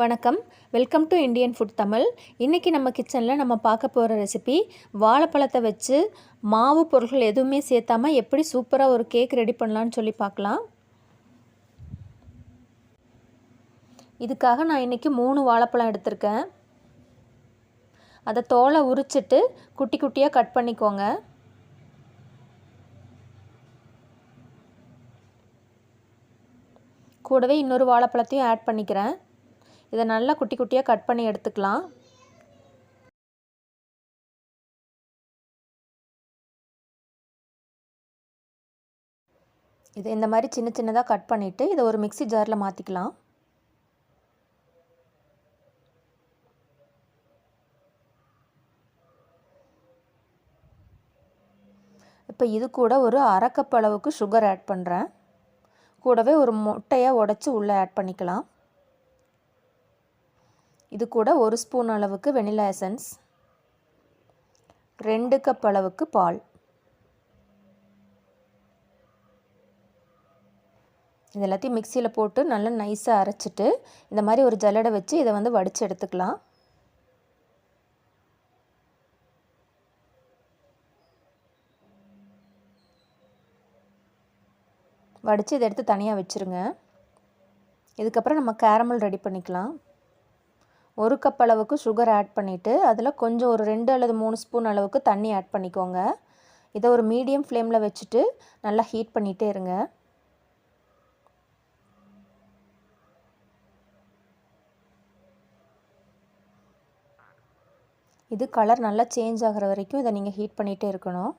வணக்கம். Welcome to Indian food Tamil. இன்றைக்கி நம்ம கிச்சனில் நம்ம பார்க்க போகிற ரெசிபி வாழைப்பழத்தை வச்சு மாவு பொருட்கள் எதுவுமே சேர்த்தாமல் எப்படி சூப்பராக ஒரு கேக் ரெடி பண்ணலான்னு சொல்லி பார்க்கலாம். இதுக்காக நான் இன்றைக்கி 3 வாழைப்பழம் எடுத்திருக்கேன். அதை தோலை உரிச்சிட்டு குட்டி குட்டியாக கட் பண்ணிக்கோங்க. கூடவே இன்னொரு வாழைப்பழத்தையும் ஆட் பண்ணிக்கிறேன். இதை நல்லா குட்டி குட்டியாக கட் பண்ணி எடுத்துக்கலாம். இதை இந்த மாதிரி சின்ன சின்னதாக கட் பண்ணிவிட்டு இதை ஒரு மிக்ஸி ஜாரில் மாற்றிக்கலாம். இப்போ இது கூட ஒரு 1/2 கப் அளவுக்கு சுகர் ஆட் பண்ணுறேன். கூடவே ஒரு முட்டையை உடைச்சி உள்ளே ஆட் பண்ணிக்கலாம். இது கூட 1 ஸ்பூன் அளவுக்கு வெனிலா எசன்ஸ், 2 கப் அளவுக்கு பால். இது எல்லாத்தையும் மிக்சியில் போட்டு நல்லா நைஸாக அரைச்சிட்டு இந்த மாதிரி ஒரு ஜல்லடை வச்சு இதை வடித்து எடுத்துக்கலாம். வடித்து இதை எடுத்து தனியாக வச்சுருங்க. இதுக்கப்புறம் நம்ம கேரமல் ரெடி பண்ணிக்கலாம். 1 கப் அளவுக்கு சுகர் ஆட் பண்ணிவிட்டு அதில் கொஞ்சம் ஒரு 2 அல்லது 3 ஸ்பூன் அளவுக்கு தண்ணி ஆட் பண்ணிக்கோங்க. இதை ஒரு மீடியம் ஃப்ளேமில் வச்சுட்டு நல்லா ஹீட் பண்ணிகிட்டே இருங்க. இது கலர் நல்லா சேஞ்ச் ஆகிற வரைக்கும் இதை நீங்கள் ஹீட் பண்ணிகிட்டே இருக்கணும்.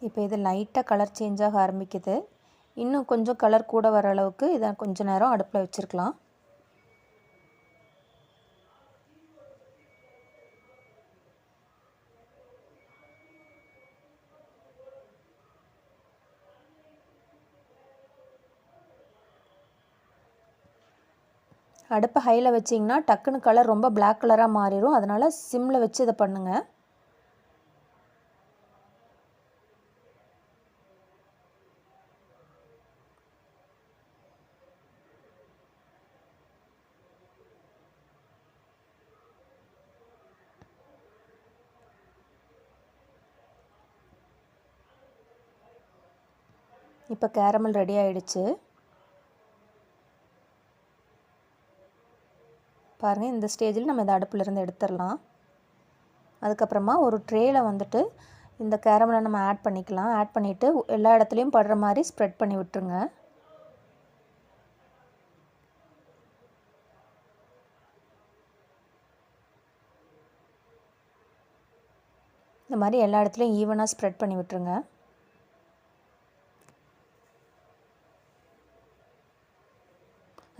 இப்போ இது லைட்டாக கலர் சேஞ்ச் ஆக ஆரம்பிக்குது. இன்னும் கொஞ்சம் கலர் கூட வர அளவுக்கு இதை கொஞ்சம் நேரம் அடுப்பில் வச்சுருக்கலாம். அடுப்பை ஹையில் வச்சிங்கன்னா டக்குன்னு கலர் ரொம்ப பிளாக் கலராக மாறிடும். அதனால் சிம்மில் வச்சு இதை பண்ணுங்கள். இப்போ கேரமல் ரெடி ஆகிடுச்சு. பாருங்கள், இந்த ஸ்டேஜில் நம்ம இதை அடுப்பிலிருந்து எடுத்துடலாம். அதுக்கப்புறமா ஒரு ட்ரேயில் இந்த கேரமலை நம்ம ஆட் பண்ணிக்கலாம். ஆட் பண்ணிவிட்டு எல்லா இடத்துலையும் படுற மாதிரி ஸ்ப்ரெட் பண்ணி விட்டுருங்க. இந்த மாதிரி எல்லா இடத்துலையும் ஈவனாக ஸ்ப்ரெட் பண்ணி விட்டுருங்க.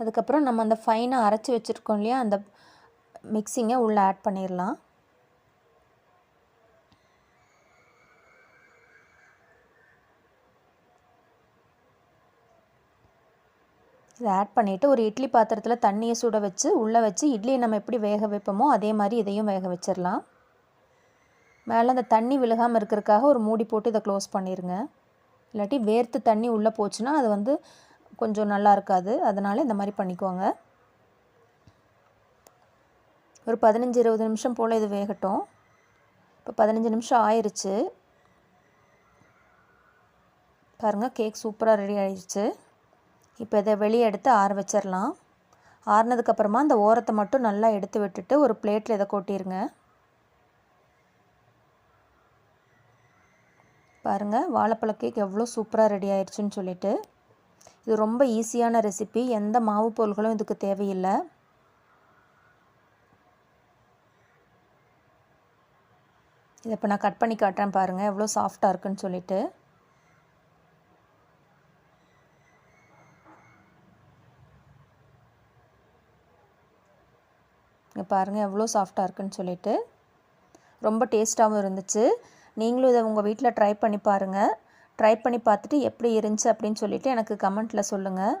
அதுக்கப்புறம் நம்ம அந்த ஃபைனாக அரைச்சி வச்சுருக்கோம் இல்லையா, அந்த மிக்ஸிங்கை உள்ளே ஆட் பண்ணிடலாம். இதை ஆட் பண்ணிவிட்டு ஒரு இட்லி பாத்திரத்தில் தண்ணியை சுட வச்சு உள்ளே வச்சு இட்லியை நம்ம எப்படி வேக வைப்போமோ அதே மாதிரி இதையும் வேக வச்சிடலாம். மேலே அந்த தண்ணி விழுகாமல் இருக்கிறதுக்காக ஒரு மூடி போட்டு இதை க்ளோஸ் பண்ணிடுங்க. இல்லாட்டி வேர்த்து தண்ணி உள்ளே போச்சுன்னா அது கொஞ்சம் நல்லா இருக்காது. அதனால் இந்த மாதிரி பண்ணிக்கோங்க. ஒரு 15-20 நிமிஷம் போல் இது வேகட்டும். இப்போ 15 நிமிஷம் ஆயிடுச்சு. பாருங்கள், கேக் சூப்பராக ரெடி ஆயிடுச்சு. இப்போ இதை வெளியே எடுத்து ஆற வச்சிடலாம். ஆறுனதுக்கப்புறமா அந்த ஓரத்தை மட்டும் நல்லா எடுத்து விட்டுட்டு ஒரு பிளேட்டில் இதை கொட்டிடுங்க. பாருங்கள், வாழைப்பழ கேக் எவ்வளோ சூப்பராக ரெடி ஆயிடுச்சுன்னு சொல்லிட்டு. இது ரொம்ப ஈஸியான ரெசிபி. எந்த மாவு பொருள்களும் இதுக்கு தேவையில்லை. இதை இப்போ நான் கட் பண்ணி காட்டுறேன். பாருங்கள் எவ்வளோ சாஃப்டாக இருக்குன்னு சொல்லிட்டு. இங்கே பாருங்கள் எவ்வளோ சாஃப்டாக இருக்குன்னு சொல்லிட்டு. ரொம்ப டேஸ்ட்டாகவும் இருந்துச்சு. நீங்களும் இதை உங்கள் வீட்டில் ட்ரை பண்ணி பாருங்கள். ட்ரை பண்ணி பார்த்துட்டு எப்படி இருந்துச்சு அப்படின்னு சொல்லிவிட்டு எனக்கு கமெண்ட்டில் சொல்லுங்கள்.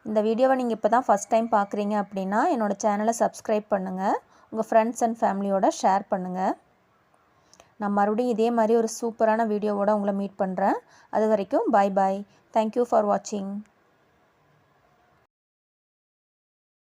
இந்த வீடியோவை நீங்கள் இப்போ தான் ஃபஸ்ட் டைம் பார்க்குறீங்க அப்படின்னா என்னோடய சேனலை சப்ஸ்கிரைப் பண்ணுங்கள். உங்கள் ஃப்ரெண்ட்ஸ் அண்ட் ஃபேமிலியோட ஷேர் பண்ணுங்கள். நான் மறுபடியும் இதே மாதிரி ஒரு சூப்பரான வீடியோவோட உங்களை மீட் பண்ணுறேன். அது வரைக்கும் பாய் பாய். தேங்க்யூ ஃபார் வாட்சிங்.